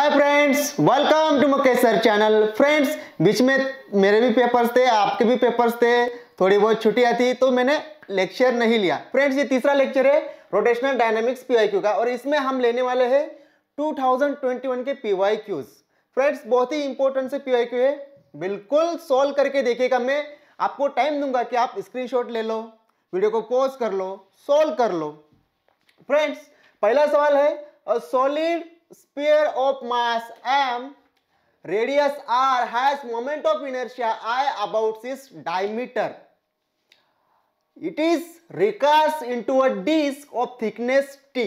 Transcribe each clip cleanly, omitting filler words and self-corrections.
Hi friends, welcome to Mukesh sir channel. Friends, बीच में मेरे भी पेपर्स थे, आपके भी पेपर्स थे, थोड़ी बहुत छुट्टियां थी तो मैंने लेक्चर नहीं लिया। फ्रेंड्स, ये तीसरा लेक्चर है रोटेशनल डायनामिक्स पीवाईक्यू का और इसमें हम लेने वाले हैं 2021 के पीवाईक्यूज। फ्रेंड्स, बहुत ही इंपॉर्टेंट से पीवाईक्यू है, बिल्कुल सॉल्व करके देखिएगा। मैं आपको टाइम दूंगा कि आप स्क्रीनशॉट ले लो, वीडियो को पॉज कर लो, सॉल्व कर लो। फ्रेंड्स, पहला सवाल है, a solid sphere of mass m, radius r has moment of inertia I about its diameter. It is recast into a disk of thickness t,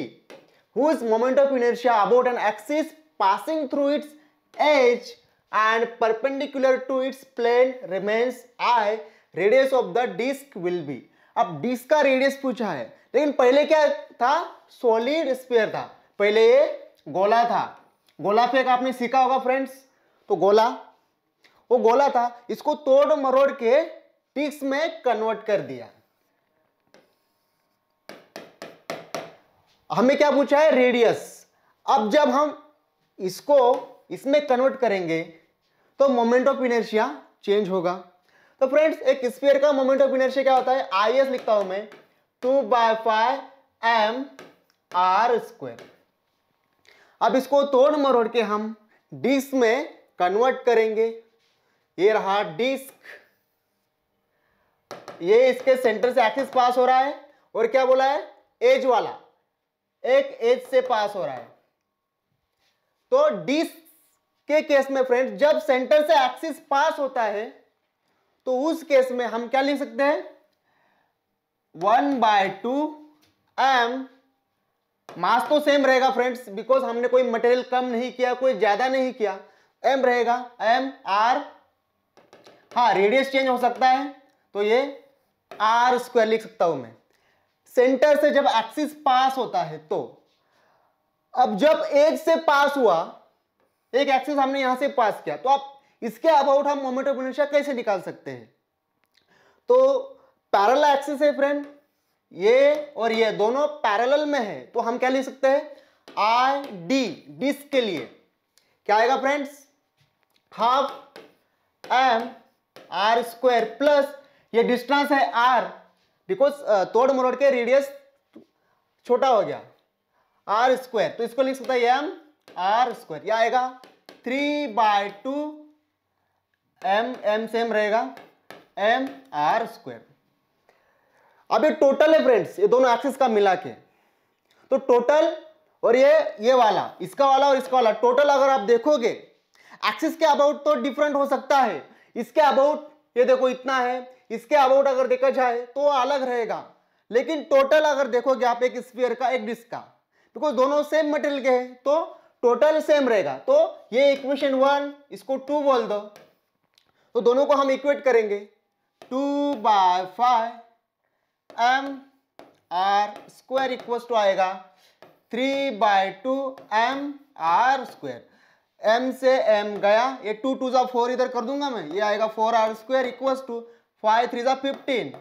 whose moment of inertia about an axis passing through its edge and perpendicular to its plane remains I. Radius of the disk will be. अब disc का radius पूछा है, लेकिन पहले क्या था? Solid sphere था, पहले ये गोला था। गोला फेंक आपने सीखा होगा फ्रेंड्स। तो गोला, वो गोला था, इसको तोड़ मरोड़ के डिस्क में कन्वर्ट कर दिया। हमें क्या पूछा है? रेडियस। अब जब हम इसको इसमें कन्वर्ट करेंगे तो मोमेंट ऑफ इनर्शिया चेंज होगा। तो फ्रेंड्स, एक स्फीयर का मोमेंट ऑफ इनर्शिया क्या होता है? IS लिखता हूं मैं, 2/5 mr²। अब इसको तोड़ मरोड़ के हम डिस्क में कन्वर्ट करेंगे। ये रहा डिस्क, ये इसके सेंटर से एक्सिस पास हो रहा है और क्या बोला है? एज वाला, एक एज से पास हो रहा है। तो डिस्क के केस में फ्रेंड्स, जब सेंटर से एक्सिस पास होता है तो उस केस में हम क्या लिख सकते हैं? 1/2 m। मास तो सेम रहेगा फ्रेंड्स, बिकॉज हमने कोई मटेरियल कम नहीं किया, कोई ज्यादा नहीं किया। m रहेगा mr। हाँ, रेडियस चेंज हो सकता है तो ये r² लिख सकता हूं मैं। सेंटर से जब एक्सिस पास होता है तो अब जब एज से पास हुआ, एक एक्सिस हमने यहां से पास किया, तो अब इसके अबाउट हम मोमेंट ऑफ इनर्शिया कैसे निकाल सकते हैं? तो पैरेलल एक्सिस है फ्रेंड, ये और ये दोनों पैरेलल में है, तो हम क्या लिख सकते हैं? ID डिस्क के लिए क्या आएगा फ्रेंड्स? 12 mr² प्लस ये डिस्टेंस है r, बिकॉज तोड़ मरोड़ के रेडियस छोटा हो गया, r², तो इसको लिख सकता है mr²। यह आएगा 3/2 m सेम रहेगा mr²। अब ये टोटल है फ्रेंड्स, ये दोनों एक्सिस का मिला के, तो टोटल और ये वाला, इसका वाला और इसका वाला टोटल अगर आप देखोगे, एक्सिस के अबाउट तो डिफरेंट हो सकता है। इसके अबाउट ये देखो इतना है, इसके अबाउट अगर देखा जाए तो अलग रहेगा, लेकिन टोटल अगर देखोगे आप एक स्फीयर का, एक डिस्क का, बिकॉज दोनों सेम मटेरियल के हैं तो टोटल सेम रहेगा। तो ये इक्वेशन 1, इसको 2 बोल दो, तो दोनों को हम इक्वेट करेंगे। 2/5 mr² इक्वल्स टू आएगा 3/2 mr²। m से m गया, ये 2 2 जा 4 इधर कर दूंगा मैं, ये आएगा 4r² इक्वल्स टू 5 3 जा 15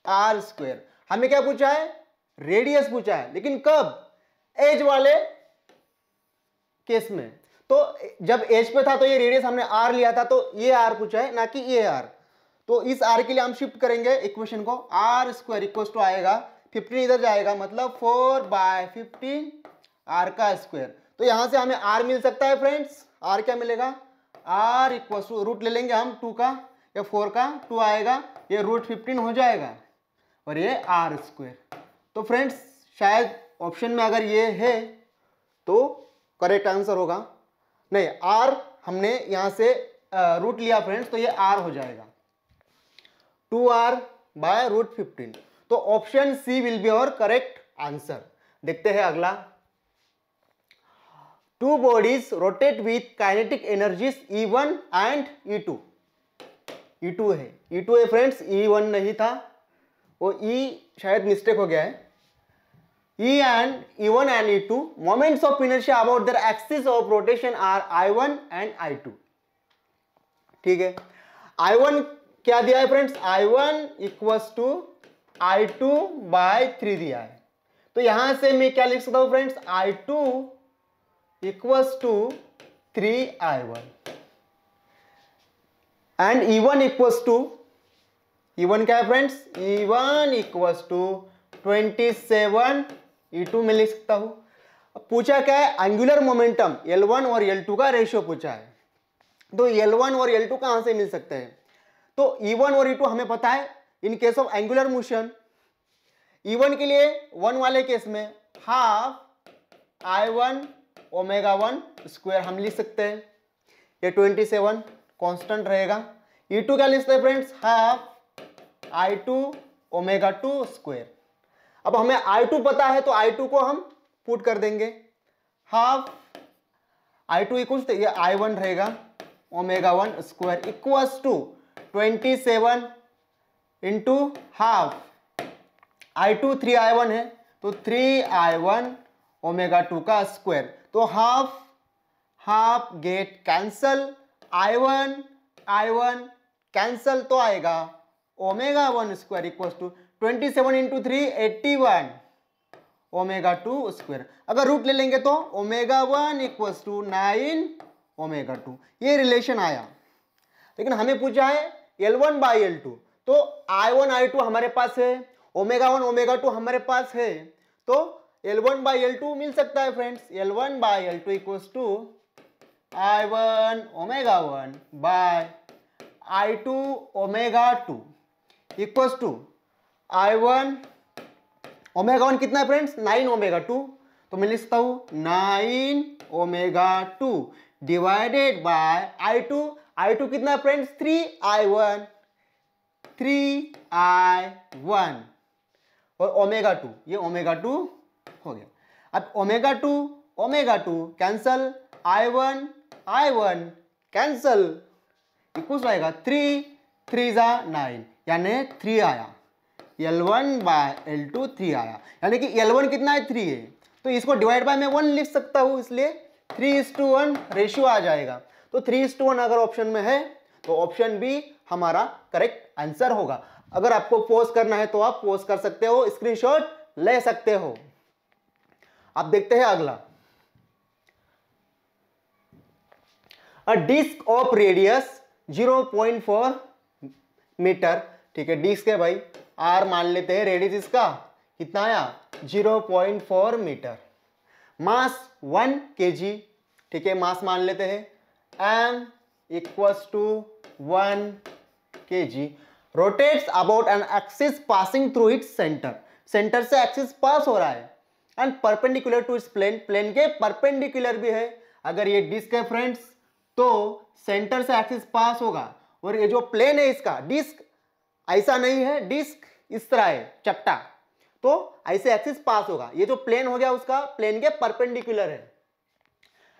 r²। हमें क्या पूछा है? रेडियस पूछा है, लेकिन कब? एज वाले केस में। तो जब एज पे था तो ये रेडियस हमने r लिया था, तो ये r पूछा है, ना कि ये r। तो इस r के लिए हम शिफ्ट करेंगे इक्वेशन को, r² इक्वल्स टू आएगा 15 इधर जाएगा, मतलब 4/15 r²। तो यहां से हमें r मिल सकता है फ्रेंड्स। r क्या मिलेगा? r इक्वल्स टू रूट ले लेंगे हम 2 का या 4 का, 2 आएगा, ये √15 हो जाएगा और ये r²। तो फ्रेंड्स, शायद ऑप्शन में अगर ये है तो करेक्ट आंसर होगा। नहीं, r हमने यहां से रूट लिया फ्रेंड्स, तो ये r हो जाएगा 2r/√15। तो option C will be our correct answer. देखते हैं अगला। Two bodies rotate with kinetic energies E1 and E2। E2 है फ्रेंड्स, E1 नहीं था, वो E शायद मिस्टेक हो गया है। E1 and E2 moments of inertia about their axis of rotation are I1 and I2। ठीक है, I1 क्या दिया है friends? I1 equals to I2/3 दिया है। तो यहां से मैं क्या लिख सकता हूं friends? I2 equals to 3i1 and E1 equals to, E1 क्या है friends, E1 equals to 27 E2 में लिख सकता हूं। अब पूछा क्या है, एंगुलर मोमेंटम L1 और L2 का रेशियो पूछा है। तो L1 और L2 कहां से मिल सकते हैं, तो E1 और E2 हमें पता है in case of angular motion. E1 के लिए 1 वाले केस में हाफ I1 ओमेगा 1 स्क्वायर हम लिख सकते हैं, ये 27 कांस्टेंट रहेगा। E2 क्या लिखते हैं friends, half I2 omega 2 square. अब हमें I2 पता है तो I2 को हम पुट कर देंगे, हाफ I2 इक्वल्स तो ये I1 रहेगा omega 1 square equals to 27 into half I2 3i1 है तो 3i1 ओमेगा 2 का स्क्वायर, तो half half get cancel, I1 cancel, तो आएगा omega 1 square equals to 27 into 3 81 omega 2 square. अगर रूट ले लेंगे तो ओमेगा 1 इक्वल्स टू 9 ओमेगा 2, ये रिलेशन आया। लेकिन हमें पूछा है L1 बाई L2, तो I1 I2 हमारे पास है, ओमेगा 1 ओमेगा 2 हमारे पास है, तो L1 बाई L2 मिल सकता है friends. L1 by L2 equals to I1 omega 1 by I2 omega 2 equals to I1 omega 1 कितना है फ्रेंड्स, 9 ओमेगा 2, तो मैं लिखता हूं 9 ओमेगा 2 डिवाइडेड बाय I2 कितना है फ्रेंड्स, 3i1 और ओमेगा 2, ये ओमेगा 2 हो गया। अब omega 2 cancel, I1 cancel equals आएगा 3 जा 9 यानी 3 आया, L1 बाय L2 3 आया, यानी कि L1 कितना है 3 है, तो इसको डिवाइड बाय मैं 1 लिख सकता हूं, इसलिए 3:1 रेशियो आ जाएगा। तो 3:1 अगर ऑप्शन में है तो ऑप्शन बी हमारा करेक्ट आंसर होगा। अगर आपको पोस्ट करना है तो आप पोस्ट कर सकते हो, स्क्रीनशॉट ले सकते हो। अब देखते हैं अगला, a disc of radius 0.4 metre, ठीक है, डिस्क है भाई, आर मान लेते हैं, रेडियस इसका कितना आया 0.4 मीटर, मास 1 kg, ठीक है, मास मान लेते हैं, m equals to 1 kg, rotates about an axis passing through its centre, centre से एक्सिस पास हो रहा है, and perpendicular to its plane, plane के परपेंडिकुलर भी है। अगर ये डिस्क है फ्रेंड्स तो सेंटर से एक्सिस पास होगा, और ये जो प्लेन है इसका, डिस्क ऐसा नहीं है, डिस्क इस तरह है चपटा, तो ऐसे एक्सिस पास होगा, ये जो प्लेन हो गया उसका प्लेन के परपेंडिकुलर है।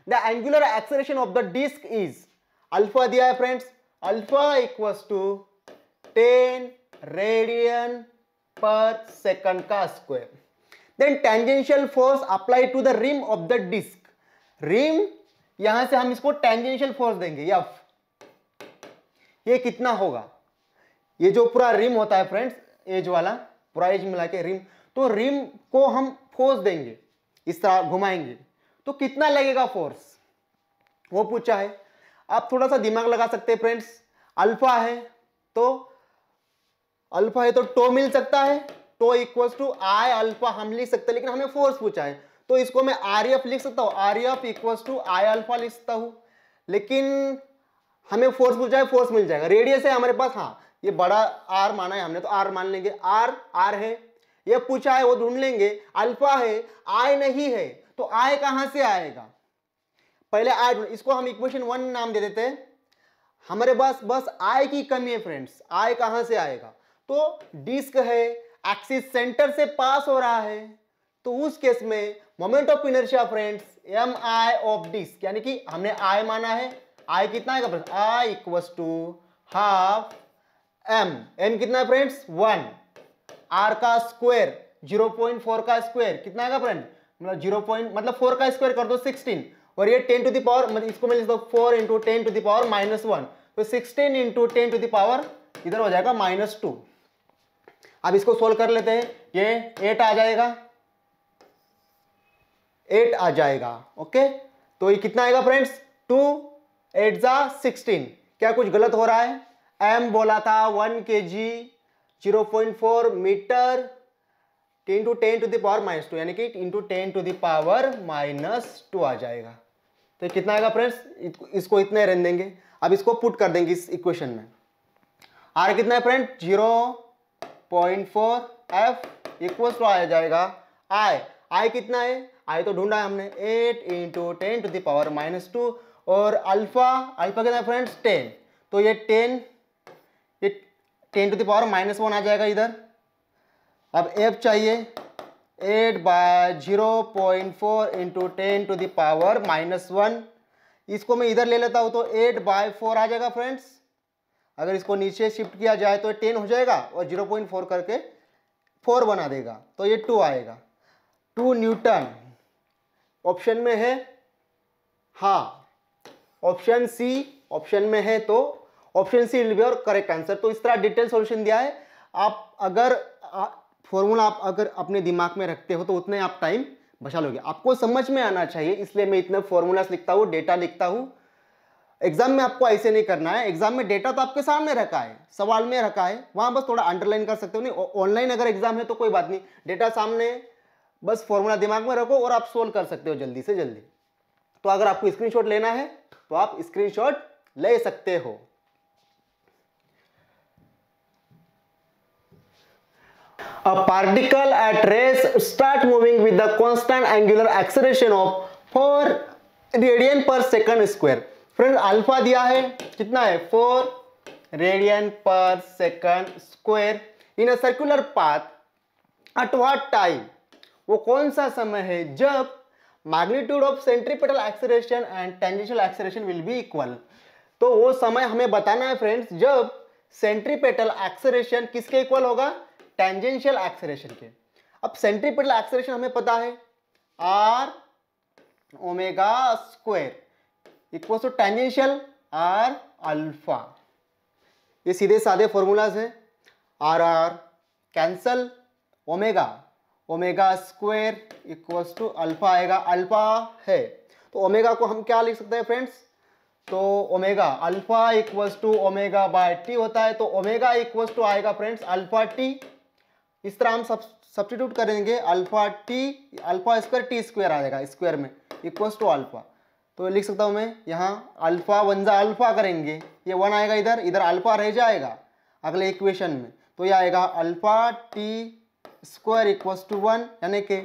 The angular acceleration of the disc is, alpha दिया है friends, alpha equals to 10 radian पर सेकंड का square. Then tangential force apply to the rim of the disc, rim यहां से हम इसको टेंजेंशियल फोर्स देंगे F, ये कितना होगा, ये जो पूरा रिम होता है फ्रेंड्स, एज वाला पूरा एज मिला के रिम, तो रिम को हम फोर्स देंगे, इस तरह घुमाएंगे, तो कितना लगेगा फोर्स, वो पूछा है। आप थोड़ा सा दिमाग लगा सकते हैं फ्रेंड्स, अल्फा है तो टो मिल सकता है, टो इक्वल्स टू आई अल्फा हम लिख सकते हैं, लेकिन हमें फोर्स पूछा है तो इसको मैं RF लिख सकता हूं, RF equals to I alpha लिख सकता हूं, लेकिन हमें फोर्स पूछा है, फोर्स मिल जाएगा। रेडियस है हमारे पास, हाँ ये बड़ा R माना है हमने तो R मान लेंगे, R है, ये पूछा है वो ढूंढ लेंगे, अल्फा है, I नहीं है, तो I कहां से आएगा, पहले I, इसको हम इक्वेशन 1 नाम दे देते हैं, हमारे पास बस I की कमी है फ्रेंड्स, I कहां से आएगा, तो डिस्क है, एक्सिस सेंटर से पास हो रहा है, तो उस केस में moment of inertia friends mi of disc, यानी कि हमने I माना है, I कितना आएगा friends, I equals to half m कितना है फ्रेंड्स 1, r का स्क्वायर 0.4 का स्क्वायर कितना आएगा फ्रेंड, मतलब 4 का स्क्वायर कर दो 16, और ये 10 टू द पावर, मतलब इसको मैं लिख दो 4 इंटू 10 टू द पावर -1, तो 16 इंटू 10 टू द पावर इधर हो जाएगा -2। अब इसको सोल्व कर लेते हैं, ये 8 आ जाएगा, 8 आ जाएगा, ओके। तो ये कितना आएगा फ्रेंड्स, 2 8 16। क्या कुछ गलत हो रहा है? m बोला था 1 kg 0.4 metre into 10 to the power -2, यानी कि इंटू 10 टू द पावर -2 आ जाएगा। तो ये कितना आएगा फ्रेंड्स, इसको इतने रहने देंगे। अब इसको पुट कर देंगे इस इक्वेशन में। r कितना है फ्रेंड, 0.4 f इक्वल टू आ जाएगा i कितना है, i तो ढूंढा है हमने, 8 इंटू 10 टू द पावर -2, और अल्फा कितना है फ्रेंड्स, 10। तो ये 10 टू द पावर -1 आ जाएगा इधर। अब f चाहिए, 8/0.4 इंटू 10 टू द पावर -1। इसको मैं इधर ले लेता हूं तो 8/4 आ जाएगा फ्रेंड्स। अगर इसको नीचे शिफ्ट किया जाए तो 10 हो जाएगा और 0.4 करके 4 बना देगा, तो ये 2 आएगा। 2 न्यूटन ऑप्शन में है, हाँ ऑप्शन सी ऑप्शन में है, तो ऑप्शन सी विल बी और करेक्ट आंसर। तो इस तरह डिटेल सॉल्यूशन दिया है। आप अगर फॉर्मूला आप अगर अपने दिमाग में रखते हो तो उतने आप टाइम बचा लोगे। आपको समझ में आना चाहिए, इसलिए मैं इतने फॉर्मूलास लिखता हूँ, डेटा लिखता हूँ। एग्जाम में आपको ऐसे नहीं करना है। एग्जाम में डेटा तो आपके सामने रखा है, सवाल में रखा है, वहां बस थोड़ा अंडरलाइन कर सकते हो। नहीं, ऑनलाइन अगर एग्जाम है तो कोई बात नहीं, डेटा सामने, बस फॉर्मूला दिमाग में रखो और आप सोल्व कर सकते हो जल्दी से जल्दी। तो अगर आपको स्क्रीनशॉट लेना है तो आप स्क्रीनशॉट ले सकते हो। A particle at rest start moving with the constant angular acceleration of 4 radian पर सेकंड स्क्वायर। फ्रेंड अल्फा दिया है, कितना है, 4 रेडियन पर second square in a circular path at what time. वो कौन सा समय है जब magnitude of centripetal acceleration and tangential acceleration will be equal. तो वो समय हमें बताना है फ्रेंड्स जब सेंट्रीपेटल एक्सेलरेशन किसके इक्वल होगा, टेंजेंशियल एक्सेलरेशन के। अब सेंट्रीपेटल एक्सेलरेशन हमें पता है r omega square equal to tangential r alpha. ये सीधे साधे फॉर्मूलाज है। r cancel, omega square equal to alpha आएगा, अल्फा है तो ओमेगा को हम क्या लिख सकते हैं फ्रेंड्स, तो omega alpha equal to omega by t होता है, तो ओमेगा इक्वल टू आएगा फ्रेंड्स अल्फा टी। इस तरह हम सब्स्टिट्यूट करेंगे, alpha t, alpha square t square आ जाएगा स्क्वायर में इक्वल्स टू अल्फा। तो लिख सकता हूं मैं यहाँ अल्फा 1 जा अल्फा करेंगे, ये 1 आएगा इधर, इधर अल्फा रह जाएगा अगले इक्वेशन में, तो ये आएगा alpha t square equals to 1, यानी कि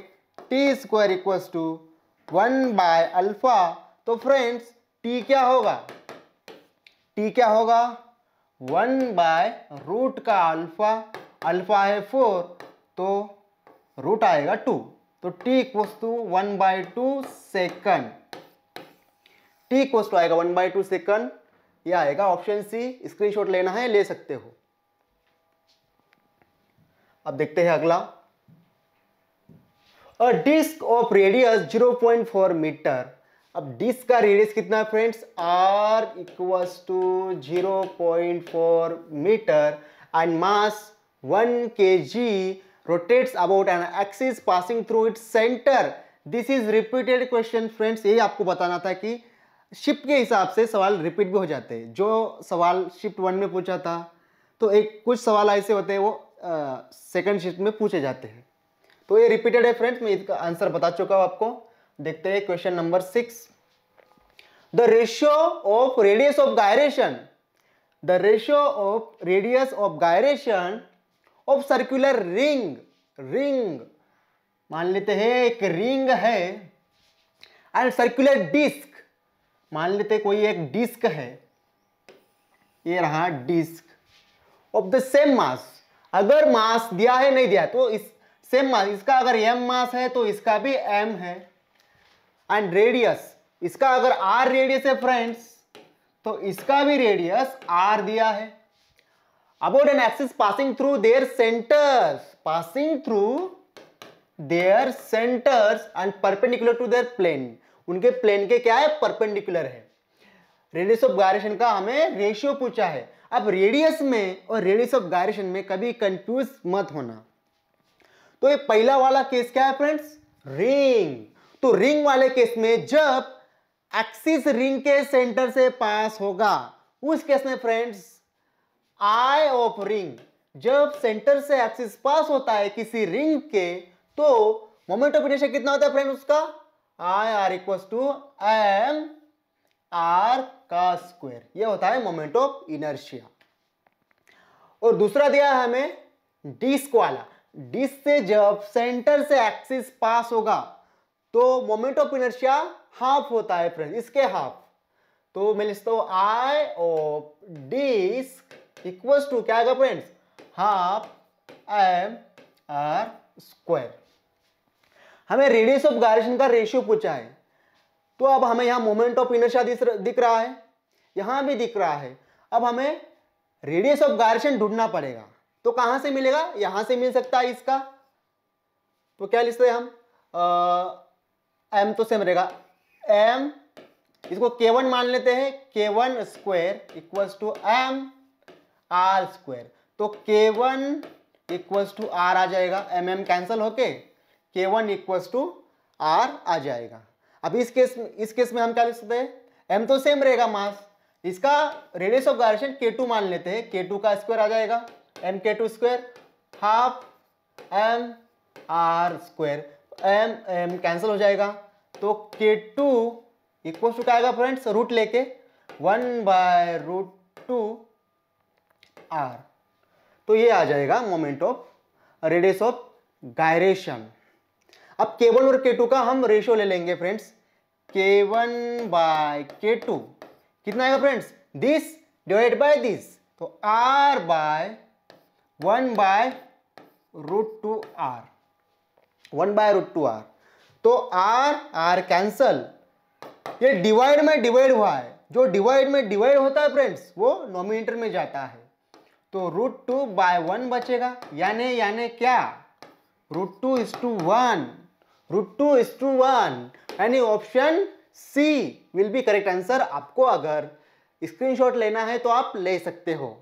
t square equals to 1 by alpha. तो फ्रेंड्स टी क्या होगा, 1 बाय रूट का अल्फा है 4 तो रूट आएगा 2, तो t equals to 1/2 second, t equals to आएगा 1/2 सेकंड। ये आएगा ऑप्शन सी। स्क्रीनशॉट लेना है ले सकते हो। अब देखते हैं अगला, a disc of radius 0.4 metre. अब डिस्क का रेडियस कितना है friends, r equals to 0.4 metre and mass 1 kg rotates about an axis passing through its center. This is repeated question friends। यही आपको बताना था कि शिफ्ट के हिसाब से सवाल रिपीट भी हो जाते हैं। जो सवाल शिफ्ट 1 में पूछा था तो एक कुछ सवाल ऐसे होते हैं वो सेकंड शिफ्ट में पूछे जाते हैं, तो ये रिपीटेड है फ्रेंड्स। मैं इसका आंसर बता चुका हूं आपको। देखते हैं question number 6। The ratio of radius of gyration, the ratio of radius of gyration of circular ring मान लेते हैं एक रिंग है, एंड सर्कुलर डिस्क मान लेते कोई एक डिस्क है, ये रहा disc of the same mass. अगर मास दिया है नहीं दिया तो इस सेम मास, इसका अगर m मास है तो इसका भी m है, एंड रेडियस इसका अगर r रेडियस है फ्रेंड्स तो इसका भी रेडियस r दिया है। About an axis passing through their centers and perpendicular to their plane। उनके प्लेन के क्या है, परपेंडिकुलर है। रेडियस ऑफ गायरेशन का हमें रेशियो पूछा है। अब रेडियस में और रेडियस ऑफ गायरेशन में कभी कंफ्यूज मत होना। तो ये पहला वाला केस क्या है फ्रेंड्स, रिंग। तो रिंग वाले केस में जब एक्सिस रिंग के सेंटर से पास होगा, उस केस में फ्रेंड्स आई ऑफ रिंग, जब सेंटर से एक्सिस पास होता है किसी रिंग के, तो मोमेंट ऑफ इनर्शिया कितना होता है फ्रेंड उसका, I R equals to M R का स्क्वायर, ये होता है मोमेंट ऑफ इनर्शिया। और दूसरा दिया है हमें डिस्क वाला, डिस्क से जब सेंटर से एक्सिस पास होगा तो मोमेंट ऑफ इनर्शिया हाफ होता है फ्रेंड, इसके हाफ। तो मैं लिखता हूं I of disc equals to क्या आएगा friends, half M R square. हमें रेडियस ऑफ गायरेशन का रेशियो पूछा है, तो अब हमें यहां मोमेंट ऑफ इनर्शिया दिख रहा है, यहां भी दिख रहा है। अब हमें रेडियस ऑफ गायरेशन ढूंढना पड़ेगा, तो कहां से मिलेगा, यहां से मिल सकता है इसका। तो क्या लिखते हैं हम, एम तो सेम रहेगा, एम इसको K1 मान लेते हैं, K1 square equals to M R square. तो K1 इक्वल्स टू आर आ जाएगा, एम कैंसिल होके K1 इक्वल्स टू आर आ जाएगा। अब इस केस में हम क्या लिख सकते हैं, एम तो सेम रहेगा मास, इसका रेडियस ऑफ गायरेशन K2 मान लेते हैं, K2 का स्क्वायर आ जाएगा, M K2 square half M R square, M cancel हो जाएगा। तो K2 इक्वल टू क्या आएगा फ्रेंड्स, रूट लेके 1/√2 आर, तो ये आ जाएगा moment of radius of gyration. अब K1 और K2 का हम रेशियो ले लेंगे फ्रेंड्स, K1/K2 कितना आएगा friends, this divide by this, तो R/1/√2 आर, 1/√2 आर। तो R कैंसल, ये डिवाइड में डिवाइड हुआ है, जो डिवाइड में डिवाइड होता है फ्रेंड्स वो नोमिनेटर में जाता है, तो √2/1 बचेगा, यानी क्या, √2:1, √2:1, यानी option C will be correct answer. आपको अगर स्क्रीनशॉट लेना है तो आप ले सकते हो।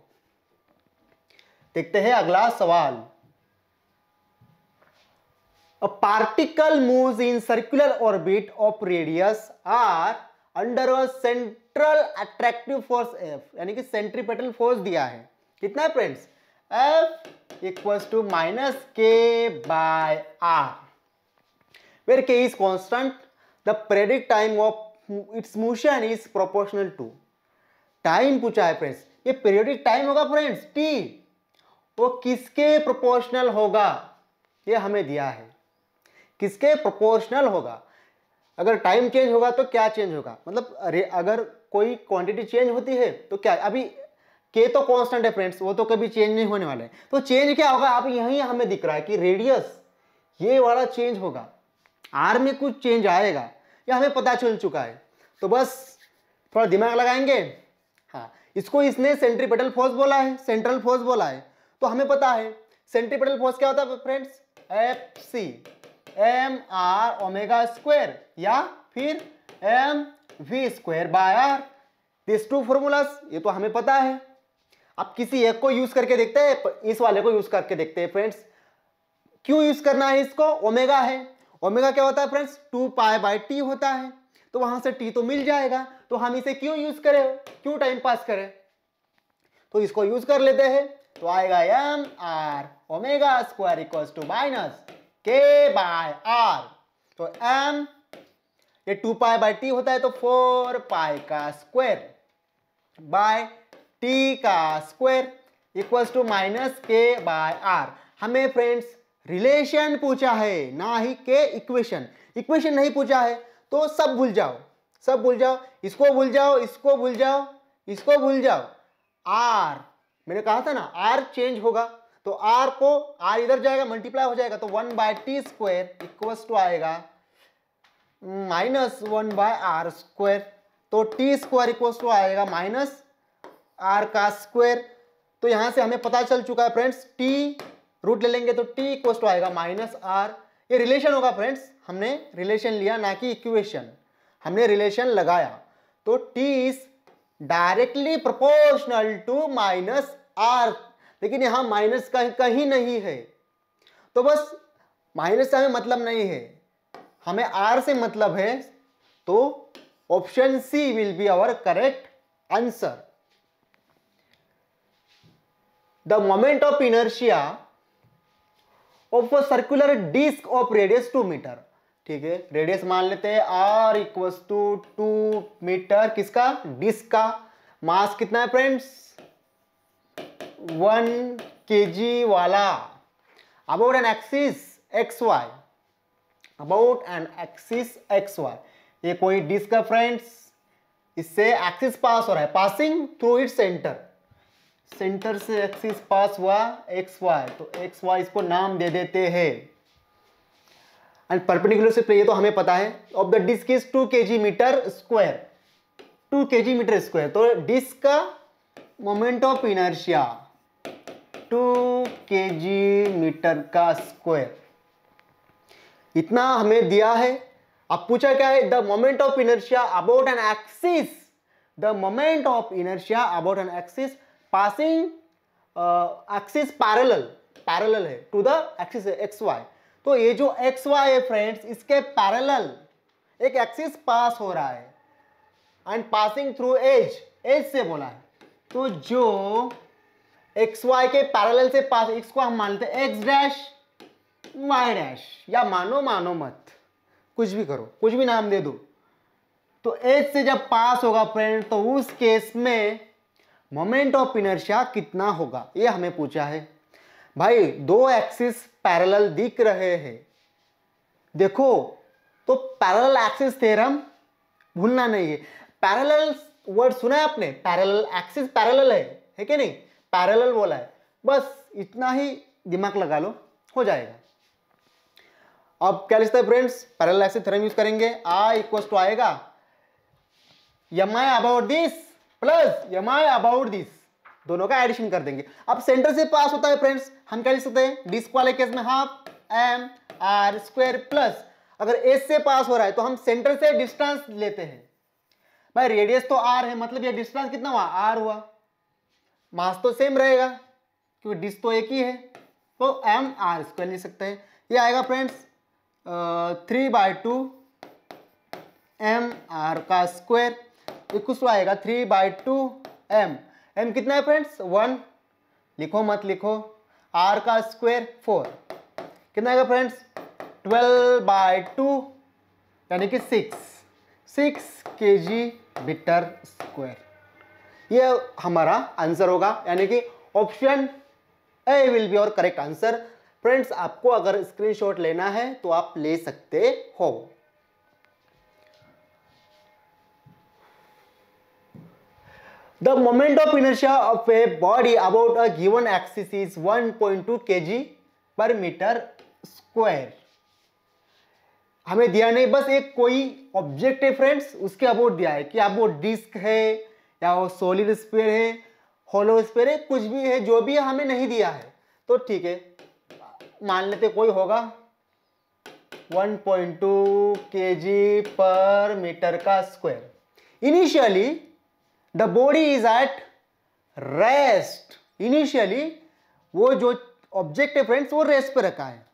देखते हैं अगला सवाल। A particle moves in circular orbit of radius r under a central attractive force F, यानी कि सेंट्रीपेटल फोर्स दिया है, कितना है friends, F equals to -k/r, where k is constant, the periodic time of its motion is proportional to, time पूछा है friends, ये periodic time होगा फ्रेंड्स t, वो किसके प्रोपोर्शनल होगा, ये हमें दिया है, किसके प्रोपोर्शनल होगा। अगर टाइम चेंज होगा तो क्या चेंज होगा, मतलब अगर कोई क्वांटिटी चेंज होती है तो क्या, अभी k तो कांस्टेंट है फ्रेंड्स, वो तो कभी चेंज नहीं होने वाला है, तो चेंज क्या होगा, आप यहीं हमें दिख रहा है कि रेडियस ये वाला चेंज होगा, r में कुछ चेंज आएगा, ये हमें पता चल चुका है। तो बस थोड़ा दिमाग लगाएंगे, हाँ इसको इसने सेंट्रीपेटल फोर्स बोला है, सेंट्रल फोर्स बोला है, तो हमें पता है सेंट्रीपेटल फोर्स क्या होता है फ्रेंड्स, Fc mr⍵² या फिर mv²/r, दिस टू फॉर्मूलास, ये तो हमें पता है। अब किसी एक को यूज करके देखते हैं, इस वाले को यूज करके देखते हैं फ्रेंड्स। क्यों यूज करना है इसको, ओमेगा है, ओमेगा क्या होता है फ्रेंड्स, 2π/t होता है, तो वहां से t तो मिल जाएगा, तो हम इसे क्यों यूज करें, क्यों टाइम पास करें, तो इसको यूज कर लेते हैं। तो आएगा mr⍵² इक्वल्स टू -k/r, तो m ये 2π/t होता है, तो 4π² इक्वल्स टू -k/r। हमें फ्रेंड्स रिलेशन पूछा है, ना ही के इक्वेशन, इक्वेशन नहीं पूछा है, तो सब भूल जाओ, सब भूल जाओ, इसको भूल जाओ, इसको भूल जाओ, इसको भूल जाओ। r मैंने कहा था ना r चेंज होगा, तो r को r इधर जाएगा, मल्टीप्लाई हो जाएगा, तो 1/t² इक्वल्स टू आएगा -1/r², तो t² इक्वल्स टू आएगा -r²। तो यहां से हमें पता चल चुका है फ्रेंड्स, t रूट ले लेंगे तो t इक्वल्स टू आएगा -r। ये रिलेशन होगा फ्रेंड्स, हमने रिलेशन लिया ना कि इक्वेशन, हमने रिलेशन लगाया, तो t is directly proportional to -r, लेकिन यहां माइनस कहीं नहीं है, तो बस माइनस से हमें मतलब नहीं है, हमें r से मतलब है, तो option C will be our correct answer. The moment of inertia of a circular disc of radius 2 metre. ठीक है, रेडियस मान लेते हैं r इक्वल्स टू 2 मीटर, किसका, डिस्क का। मास कितना है फ्रेंड्स, 1 kg वाला। About an axis xy, about an axis xy, ये कोई डिस्क है फ्रेंड्स, इससे एक्सिस पास हो रहा है, passing through its centre, centre से एक्सिस पास हुआ xy, तो xy इसको नाम दे देते हैं। एंड परपेंडिकुलर से ये तो हमें पता है, of the disc is 2 kg metre square, 2 kg metre square, तो डिस्क का moment of inertia 2 kg metre का स्क्वायर, इतना हमें दिया है। अब पूछा क्या है, the moment of inertia about an axis, the moment of inertia about an axis passing axis parallel है टू द एक्सिस xy। तो ये जो xy है फ्रेंड्स, इसके पैरेलल एक एक्सिस पास हो रहा है एंड पासिंग थ्रू एज से बोला है, तो जो xy के पैरेलल से पास, इसको हम मानते हैं x डैश y डैश, या मानो मत, कुछ भी करो, कुछ भी नाम दे दो। तो एज से जब पास होगा फ्रेंड, तो उस केस में मोमेंट ऑफ इनर्शिया कितना होगा, ये हमें पूछा है। भाई दो एक्सिस पैरेलल दिख रहे हैं, देखो, तो पैरेलल एक्सिस थ्योरम भूलना नहीं है। पैरेलल वर्ड सुना है आपने, पैरेलल एक्सिस पैरेलल है कि नहीं, पैरेलल बोला है, बस इतना ही दिमाग लगा लो, हो जाएगा। अब क्या लिखता है friends, parallel axis theorem use करेंगे, I इक्वल्स टू आएगा mi about this plus mi about this, दोनों का एडिशन कर देंगे। अब सेंटर से पास होता है फ्रेंड्स, हम क्या लिख सकते हैं, डिस्क वाले केस में half m r square plus, अगर एज से पास हो रहा है तो हम सेंटर से डिस्टेंस लेते हैं। भाई रेडियस तो r है, मतलब ये डिस्टेंस कितना हुआ, r हुआ, मास तो सेम रहेगा क्योंकि डिस्क तो एक ही है, तो m r स्क्वायर लिख सकते हैं। ये आएगा फ्रेंड्स 3/2 m r का स्क्वायर इक्वल टू आएगा 3/2 m, m कितना है फ्रेंड्स 1, लिखो मत लिखो, r का स्क्वायर 4, कितना आएगा फ्रेंड्स 12/2 यानी कि 6 kg मीटर स्क्वायर, ये हमारा आंसर होगा, यानी कि ऑप्शन ए विल बी और करेक्ट आंसर। फ्रेंड्स आपको अगर स्क्रीनशॉट लेना है तो आप ले सकते हो। The moment of inertia of a body about a given axis is 1.2 kg पर मीटर स्क्वायर। हमें दिया नहीं, बस एक कोई ऑब्जेक्ट है फ्रेंड्स, उसके अबाउट दिया है कि अब वो डिस्क है या वो सॉलिड स्फीयर है, होलो स्फीयर है, कुछ भी है, जो भी है हमें नहीं दिया है, तो ठीक है मान लेते कोई होगा 1.2 kg पर मीटर का square. Initially the body is at rest, initially वो जो ऑब्जेक्ट है फ्रेंड्स वो रेस्ट पे रखा है।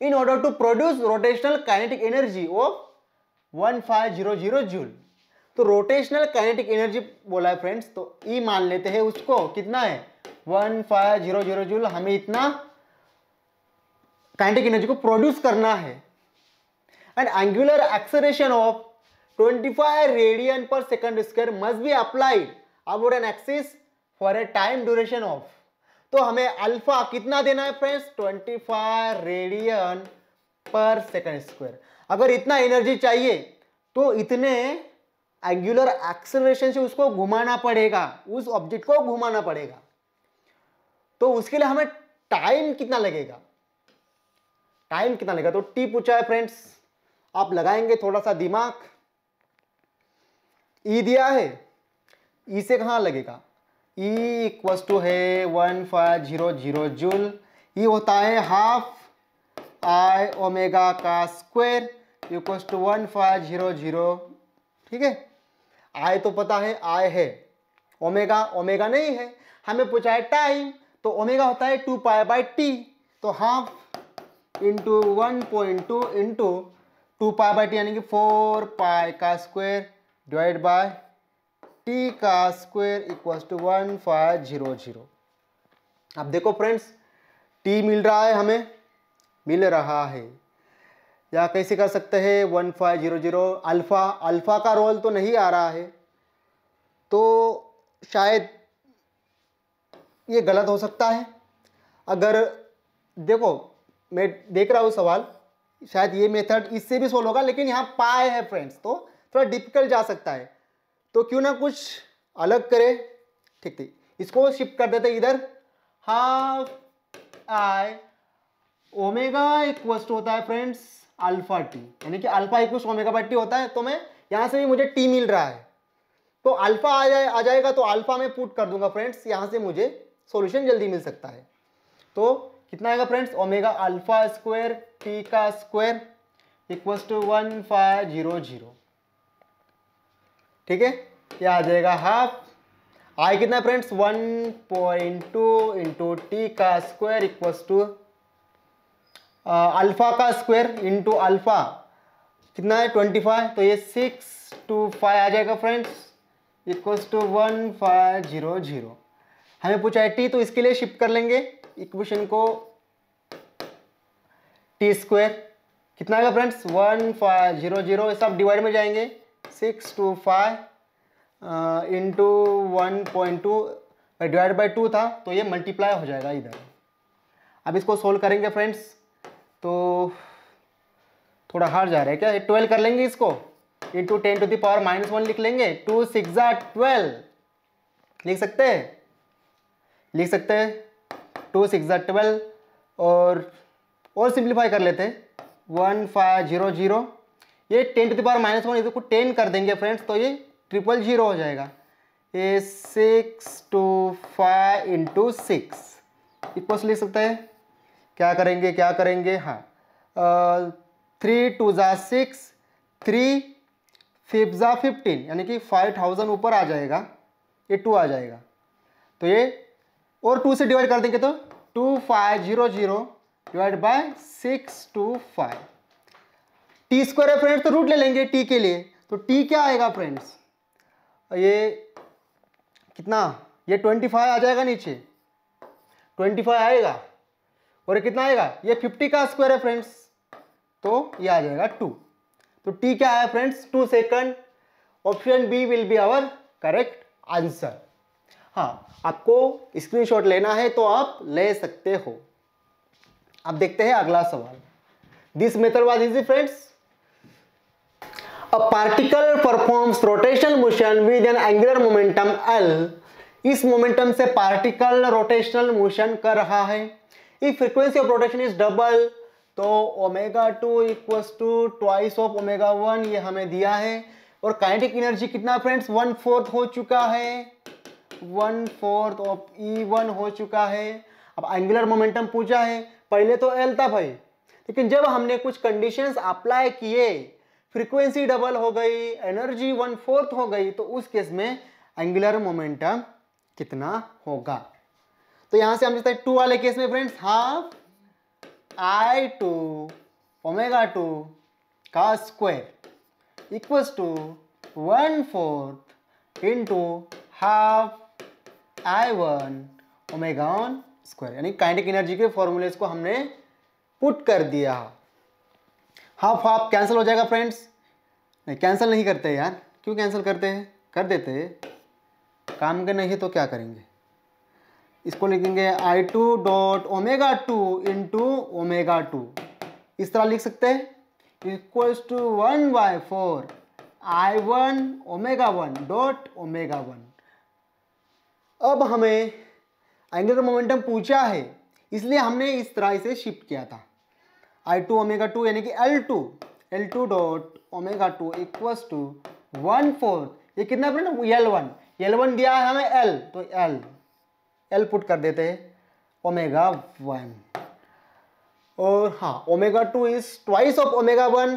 In order to produce rotational kinetic energy of 1500 joule, तो रोटेशनल काइनेटिक एनर्जी बोला है फ्रेंड्स, तो ई मान लेते हैं उसको, कितना है 1500 जूल, हमें इतना काइनेटिक एनर्जी को प्रोड्यूस करना है। And angular acceleration of 25 radian पर second square must be applied about an axis for a time duration of, तो हमें अल्फा कितना देना है फ्रेंड्स 25 रेडियन पर सेकंड स्क्वायर। अगर इतना एनर्जी चाहिए तो इतने एंगुलर एक्सेलरेशन से उसको घुमाना पड़ेगा, उस ऑब्जेक्ट को घुमाना पड़ेगा, तो उसके लिए हमें टाइम कितना लगेगा, तो टी पूछा है फ्रेंड्स, आप लगाएंगे थोड़ा सा दिमाग। ई दिया है, ई से कहां लगेगा, ई इक्वल्स टू है 1500 जूल, ई होता है हाफ आई ओमेगा का स्क्वायर इक्वल्स टू 1500, ठीक है। आई तो पता है, आई है, ओमेगा नहीं है, हमें पूछा है टाइम, तो ओमेगा होता है 2 पाई बाई टी, तो half into 1.2 into 2 pi by T यानी कि 4 पाई का स्क्वायर डिवाइड बाय टी का स्क्वायर इक्वल्स टू 1500। अब देखो फ्रेंड्स, टी मिल रहा है, हमें मिल रहा है, या कैसे कर सकते हैं 1500 अल्फा, अल्फा का रोल तो नहीं आ रहा है, तो शायद ये गलत हो सकता है। अगर देखो मैं देख रहा हूँ सवाल, शायद ये मेथड इससे भी सोल्व होगा, लेकिन यहाँ पाए है फ्रेंड्स, तो थोड़ा डिफिकल्ट जा सकता है, तो क्यों ना कुछ अलग करें। ठीक थी, इसको शिफ्ट कर देते इधर। Half I omega equals to होता है फ्रेंड्स अल्फा टी, यानी कि alpha equals omega by t होता है। तो मैं यहाँ से भी मुझे टी मिल रहा है, तो अल्फा आ जाएगा, तो अल्फा में पुट कर दूंगा फ्रेंड्स, यहाँ से मुझे सॉल्यूशन जल्दी मिल सकता है। तो कितना आएगा friends, omega alpha square T का स्क्वायर इक्वल्स टू 1500। ठीक है, ये आ जाएगा हाफ आई कितना फ्रेंड्स 1.2 इंटू टी का स्क्वायर इक्वल्स टू अल्फा का स्क्वायर इंटू अल्फा कितना है 25, तो ये 6 to 5 आ जाएगा फ्रेंड्स इक्वल्स टू 1500। हमें पूछा है टी, तो इसके लिए शिफ्ट कर लेंगे इक्वेशन को, टी स्क्वायर कितना आएगा फ्रेंड्स 1500, सब डिवाइड में जाएंगे 6 to 5 इंटू 1.2 डिवाइड बाई 2 था, तो ये मल्टीप्लाई हो जाएगा इधर। अब इसको सोल्व करेंगे फ्रेंड्स, तो थोड़ा हार्ड जा रहा है क्या, 12 कर लेंगे इसको, इंटू 10 to the power -1 लिख लेंगे, 2 6 12 लिख सकते हैं, 2 6 12, और सिंप्लीफाई कर लेते हैं 1500, ये 10 to the power -1 इसको 10 कर देंगे फ्रेंड्स, तो ये 000 हो जाएगा। ये 6 to 5 इंटू 6 इक्वल्स लिख सकते हैं, क्या करेंगे हाँ 3 2 जा 6, 3 5 जा 15, यानी कि 5000 ऊपर आ जाएगा, ये 2 आ जाएगा, तो ये और 2 से डिवाइड कर देंगे तो 2500 divide by 6 to 5। T square है फ्रेंड्स, तो रूट ले लेंगे टी के लिए, तो टी क्या आएगा फ्रेंड्स, ये कितना, ये 25 आ जाएगा, नीचे 25 आएगा, और ये कितना आएगा, ये 50 का स्क्वायर है फ्रेंड्स, तो ये आ जाएगा 2। तो टी क्या है friends 2 second. Option B will be our correct answer. हाँ, आपको स्क्रीनशॉट लेना है तो आप ले सकते हो। अब देखते हैं अगला सवाल। This method was easy friends. A particle performs rotational motion with an angular momentum L। इस मोमेंटम से पार्टिकल रोटेशनल मोशन कर रहा है। If frequency of rotation is double, तो omega 2 equals to twice of omega 1, ये हमें दिया है। और काइनेटिक एनर्जी कितना फ्रेंड्स 1/4 हो चुका है, 1/4 ऑफ E1 हो चुका है। अब एंगुलर मोमेंटम पूछा है, पहले तो L था भाई, लेकिन जब हमने कुछ कंडीशंस अप्लाई किए, फ्रीक्वेंसी डबल हो गई, एनर्जी 1/4 हो गई, तो उस केस में एंगुलर मोमेंटम कितना होगा। तो यहां से हम लिखते हैं 2 वाले केस में फ्रेंड्स हाफ I2 ओमेगा 2 का square equals to 1/4 into half I1 omega 1 square, यानी काइनेटिक एनर्जी के फॉर्मूलेस को हमने पुट कर दिया। हाफ हाफ कैंसिल हो जाएगा फ्रेंड्स, नहीं कैंसिल नहीं करते यार, क्यों कैंसिल करते हैं, कर देते हैं, काम के नहीं तो क्या करेंगे, इसको लिखेंगे I2 dot omega 2 into omega 2, इस तरह लिख सकते हैं equals to 1/4 I1 omega 1 dot omega 1। अब हमें एंगुलर मोमेंटम पूछा है, इसलिए हमने इस तरह इसे शिफ्ट किया था। I2 ओमेगा 2 यानी कि L2 dot omega 2 equals to 1/4, ये कितना फ्रेंड L1 दिया है हमें L, तो L पुट कर देते हैं ओमेगा 1। और हाँ omega 2 is twice of omega 1,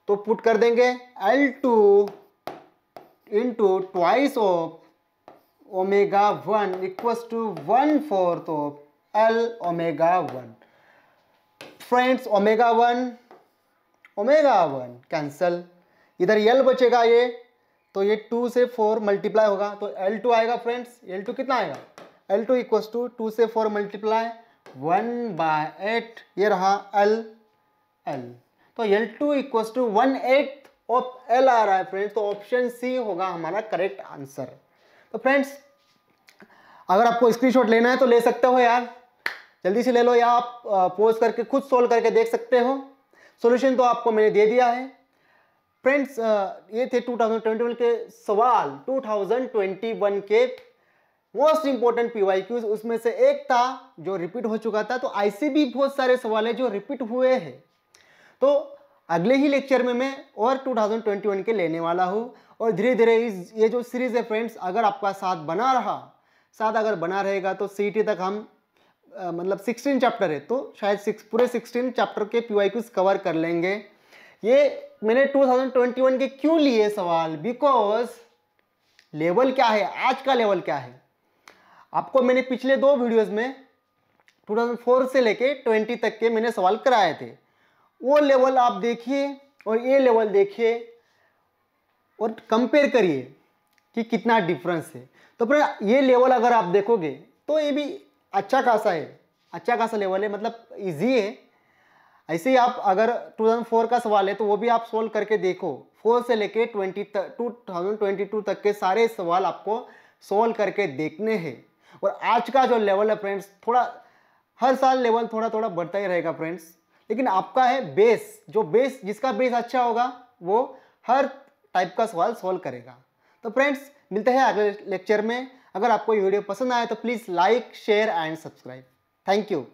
तो पुट कर देंगे L2 into twice of omega 1 equals to 1/4 of L omega 1। Friends omega 1 omega 1 cancel, इधर L बचेगा ये, तो ये 2 से 4 मल्टीप्लाई होगा तो L2 आएगा फ्रेंड्स। L2 कितना आएगा, L2 इक्वल्स टू 2 से 4 मल्टीप्लाई 1/8, ये रहा L। तो L2 equals to 1/8 of L आ रहा है फ्रेंड्स, तो ऑप्शन सी होगा हमारा करेक्ट आंसर। तो फ्रेंड्स अगर आपको स्क्रीनशॉट लेना है तो ले सकते हो यार, जल्दी से ले लो, या आप पॉज करके खुद सोल्व करके देख सकते हो। सॉल्यूशन तो आपको मैंने दे दिया है फ्रेंड्स। ये थे 2021 के सवाल, 2021 के मोस्ट इंपॉर्टेंट PYQs। उसमें से एक था जो रिपीट हो चुका था, तो ऐसे भी बहुत सारे सवाल है जो रिपीट हुए हैं। तो अगले ही लेक्चर में मैं और 2021 के लेने वाला हूँ, और धीरे धीरे ये जो सीरीज है फ्रेंड्स, अगर आपका साथ बना रहा, साथ अगर बना रहेगा तो CET तक हम मतलब 16 चैप्टर है, तो शायद पूरे 16 चैप्टर के PYQs कवर कर लेंगे। ये मैंने 2021 के क्यों लिए सवाल, बिकॉज लेवल क्या है, आज का लेवल क्या है, आपको मैंने पिछले 2 वीडियोस में 2004 से लेके 20 तक के मैंने सवाल कराए थे। वो लेवल आप देखिए और ये लेवल देखिए और कंपेयर करिए कि कितना डिफरेंस है। तो फिर ये लेवल अगर आप देखोगे तो ये भी अच्छा खासा है, अच्छा खासा लेवल है, मतलब इजी है। ऐसे ही आप अगर 2004 का सवाल है तो वो भी आप सोल्व करके देखो, 4 से लेके 2022 तक के सारे सवाल आपको सोल्व करके देखने हैं। और आज का जो लेवल है फ्रेंड्स, थोड़ा हर साल लेवल थोड़ा थोड़ा बढ़ता ही रहेगा फ्रेंड्स, लेकिन आपका है बेस, जो बेस जिसका बेस अच्छा होगा वो हर टाइप का सवाल सोल्व करेगा। तो फ्रेंड्स मिलते हैं अगले लेक्चर में। अगर आपको ये वीडियो पसंद आए तो please like, share and subscribe. Thank you.